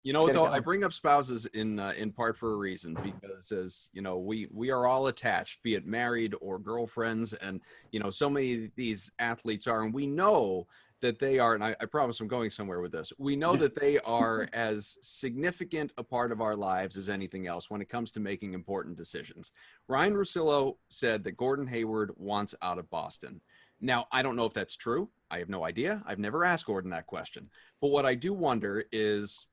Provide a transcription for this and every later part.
You know what though? I bring up spouses in part for a reason, because as you know, we are all attached, be it married or girlfriends, and you know, so many of these athletes are, and we know that they are, and I promise I'm going somewhere with this. We know that they are as significant a part of our lives as anything else when it comes to making important decisions. Ryan Russillo said that Gordon Hayward wants out of Boston. Now, I don't know if that's true. I have no idea. I've never asked Gordon that question. But what I do wonder is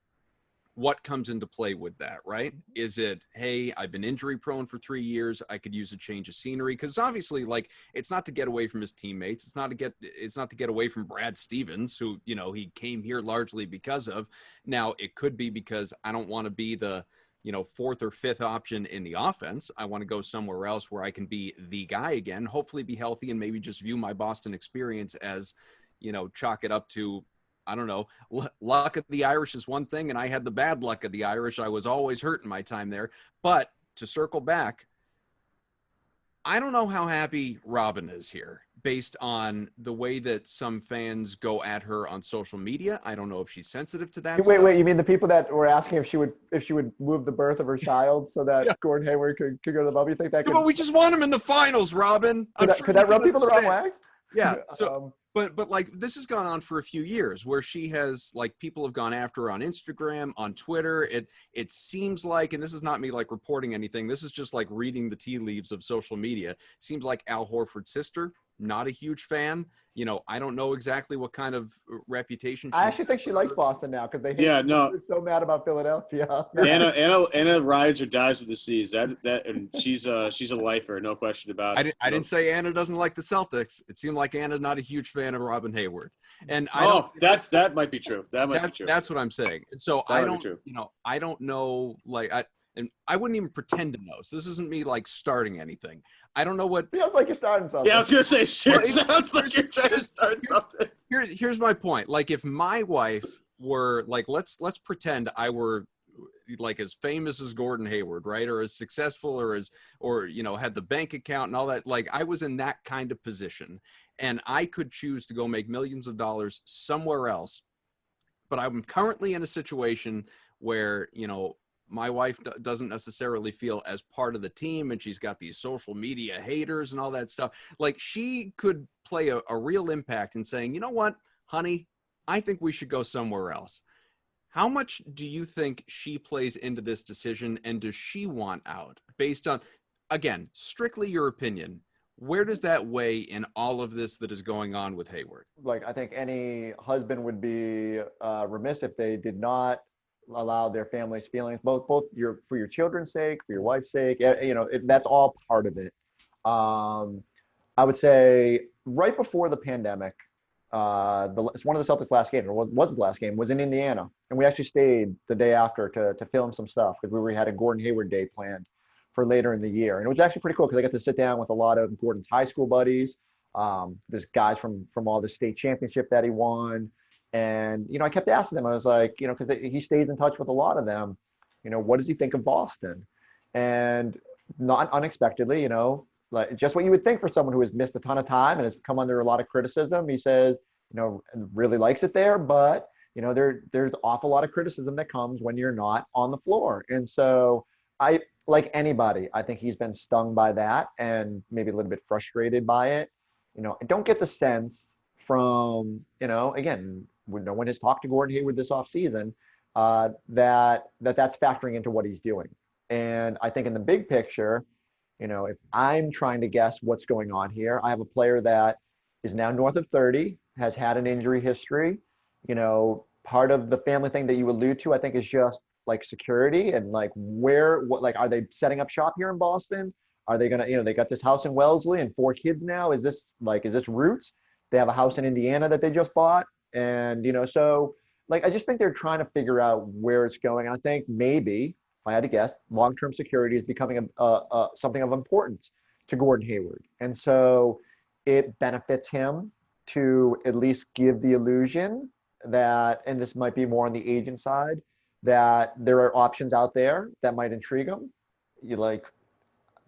what comes into play with that, right? Is it, hey, I've been injury prone for 3 years. I could use a change of scenery. Cause obviously like, it's not to get away from his teammates. It's not to get away from Brad Stevens, who, you know, he came here largely because of. Now it could be because I don't want to be the, you know, fourth or fifth option in the offense. I want to go somewhere else where I can be the guy again, hopefully be healthy, and maybe just view my Boston experience as, you know, chalk it up to, I don't know, luck of the Irish is one thing, and I had the bad luck of the Irish. I was always hurt in my time there. But to circle back, I don't know how happy Robin is here based on the way that some fans go at her on social media. I don't know if she's sensitive to that. Wait, you mean the people that were asking if she would move the birth of her child so that Gordon Hayward could go to the bubble? You think that could? But we just want him in the finals, Robin. Could that rub people the wrong way? Yeah. So, but like this has gone on for a few years where she has like people have gone after her on Instagram, on Twitter. It seems like, and this is not me like reporting anything. This is just like reading the tea leaves of social media. Seems like Al Horford's sister, not a huge fan. You know, I don't know exactly what kind of reputation. I actually think she likes Boston now because they're so mad about Philadelphia. Anna rides or dies with the C's. And she's a lifer, no question about it. I didn't say Anna doesn't like the Celtics. It seemed like Anna's not a huge fan of Robin Hayward. And that might be true. That's what I'm saying. And so I don't know, like and I wouldn't even pretend to know. So this isn't me like starting anything. I don't know what feels like you're starting something. Yeah, I was gonna say sounds like you're trying to start something. Here's my point. Like if my wife were like, let's pretend I were like as famous as Gordon Hayward, right? Or as successful or you know, had the bank account and all that. Like I was in that kind of position and I could choose to go make millions of dollars somewhere else. But I'm currently in a situation where, you know, my wife doesn't necessarily feel as part of the team, and she's got these social media haters and all that stuff. Like she could play a real impact in saying, you know what, honey, I think we should go somewhere else. How much do you think she plays into this decision, and does she want out based on, again, strictly your opinion? Where does that weigh in all of this that is going on with Hayward? Like, I think any husband would be remiss if they did not allow their family's feelings, both for your children's sake, for your wife's sake. You know, that's all part of it. I would say right before the pandemic, it's one of the Celtics' last games, or was the last game, was in Indiana, and we actually stayed the day after to film some stuff because we had a Gordon Hayward Day planned for later in the year, and it was actually pretty cool because I got to sit down with a lot of Gordon's high school buddies. There's guys from all the state championship that he won. And, you know, I kept asking them, I was like, you know, because he stays in touch with a lot of them, you know, what does he think of Boston? And not unexpectedly, you know, like just what you would think for someone who has missed a ton of time and has come under a lot of criticism. He says, you know, really likes it there, but, you know, there's an awful lot of criticism that comes when you're not on the floor. And so like anybody, I think he's been stung by that and maybe a little bit frustrated by it. You know, I don't get the sense from, you know, again, no one has talked to Gordon Hayward this offseason, that's factoring into what he's doing. And I think in the big picture, you know, if I'm trying to guess what's going on here, I have a player that is now north of 30, has had an injury history. You know, part of the family thing that you allude to, I think, is just like security and like are they setting up shop here in Boston? Are they gonna, you know, they got this house in Wellesley and 4 kids now. Is this roots? They have a house in Indiana that they just bought. And, you know, so like, I just think they're trying to figure out where it's going. And I think maybe, if I had to guess, long-term security is becoming something of importance to Gordon Hayward. And so it benefits him to at least give the illusion that, and this might be more on the agent side, that there are options out there that might intrigue him.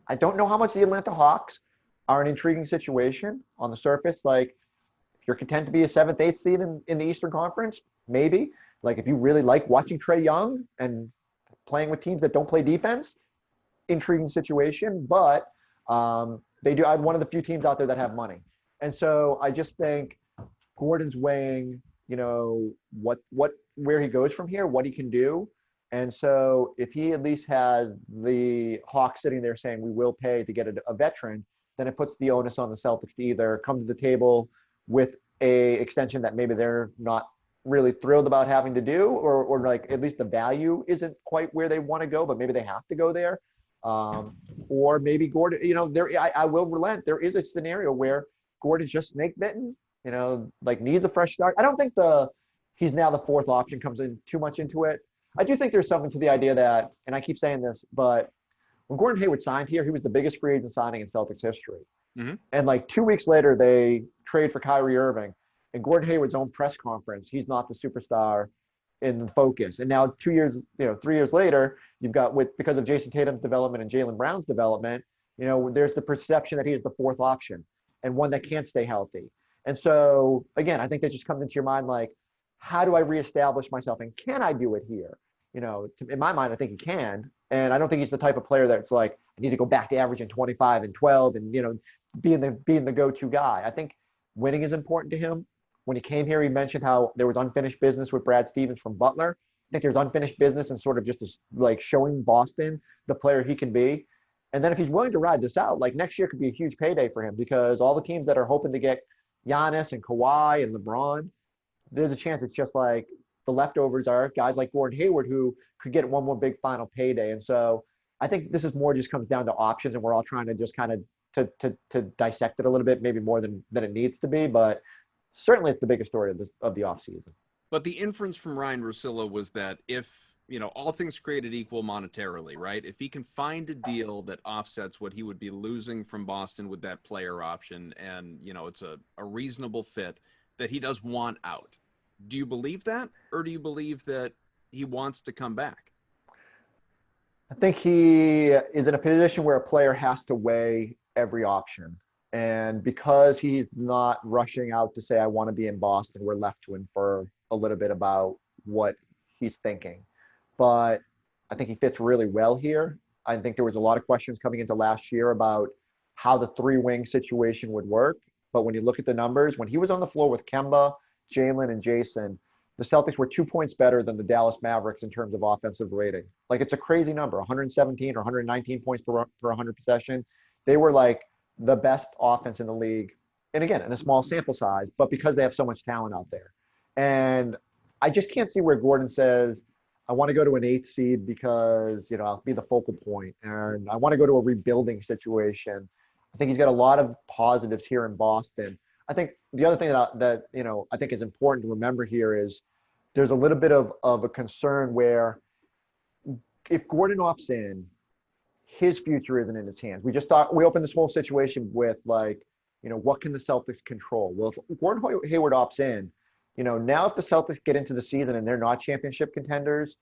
I don't know how much the Atlanta Hawks are an intriguing situation on the surface. Like, if you're content to be a 7th, 8th seed in the Eastern Conference, maybe. Like if you really like watching Trae Young and playing with teams that don't play defense, intriguing situation. But they do. I'm one of the few teams out there that have money, and so I just think Gordon's weighing, where he goes from here, what he can do. And so if he at least has the Hawks sitting there saying we will pay to get a veteran, then it puts the onus on the Celtics to either come to the table with a extension that maybe they're not really thrilled about having to do, or like at least the value isn't quite where they want to go, but maybe they have to go there. Or maybe Gordon, I will relent. There is a scenario where Gordon's just snake bitten, like needs a fresh start. I don't think he's now the fourth option comes in too much into it. I do think there's something to the idea that, and I keep saying this, but when Gordon Hayward signed here, he was the biggest free agent signing in Celtics history. Mm-hmm. And like 2 weeks later, they trade for Kyrie Irving. And Gordon Hayward's own press conference, he's not the superstar in the focus. And now 3 years later, you've got because of Jason Tatum's development and Jaylen Brown's development, there's the perception that he is the fourth option and one that can't stay healthy. And so, again, I think that just comes into your mind like, how do I reestablish myself and can I do it here? In my mind, I think he can. And I don't think he's the type of player that's like, I need to go back to averaging 25 and 12 and, being the go-to guy. I think winning is important to him. When he came here, he mentioned how there was unfinished business with Brad Stevens from Butler. I think there's unfinished business and sort of just like showing Boston the player he can be. And then if he's willing to ride this out, like next year could be a huge payday for him because all the teams that are hoping to get Giannis and Kawhi and LeBron, there's a chance it's just like the leftovers are guys like Gordon Hayward who could get one more big final payday. And so I think this is more just comes down to options, and we're all trying to just kind of to dissect it a little bit, maybe more than it needs to be. But certainly it's the biggest story of the offseason. But the inference from Ryan Russillo was that if, all things created equal monetarily, right? If he can find a deal that offsets what he would be losing from Boston with that player option and, it's a reasonable fit, that he does want out. Do you believe that? Or do you believe that he wants to come back? I think he is in a position where a player has to weigh every option. And because he's not rushing out to say, I want to be in Boston, we're left to infer a little bit about what he's thinking. But I think he fits really well here. I think there was a lot of questions coming into last year about how the three-wing situation would work. But when you look at the numbers, when he was on the floor with Kemba, Jalen, and Jason, the Celtics were 2 points better than the Dallas Mavericks in terms of offensive rating. Like, it's a crazy number, 117 or 119 points per 100 possession. They were like the best offense in the league. And again, in a small sample size, but because they have so much talent out there. And I just can't see where Gordon says, I want to go to an 8th seed because, I'll be the focal point. And I want to go to a rebuilding situation. I think he's got a lot of positives here in Boston. I think the other thing that I think is important to remember here is there's a little bit of a concern where if Gordon opts in, his future isn't in his hands. We opened this whole situation with what can the Celtics control? Well, if Gordon Hayward opts in, now if the Celtics get into the season and they're not championship contenders,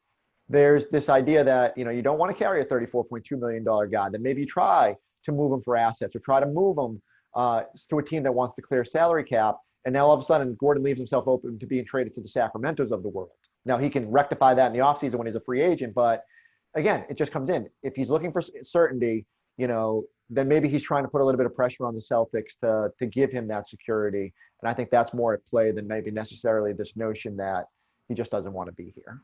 there's this idea that, you don't want to carry a $34.2 million guy. Then maybe try to move him for assets or try to move him to a team that wants to clear salary cap. And now all of a sudden, Gordon leaves himself open to being traded to the Sacramentos of the world. Now, he can rectify that in the offseason when he's a free agent. But again, it just comes in. If he's looking for certainty, then maybe he's trying to put a little bit of pressure on the Celtics to give him that security. And I think that's more at play than maybe necessarily this notion that he just doesn't want to be here.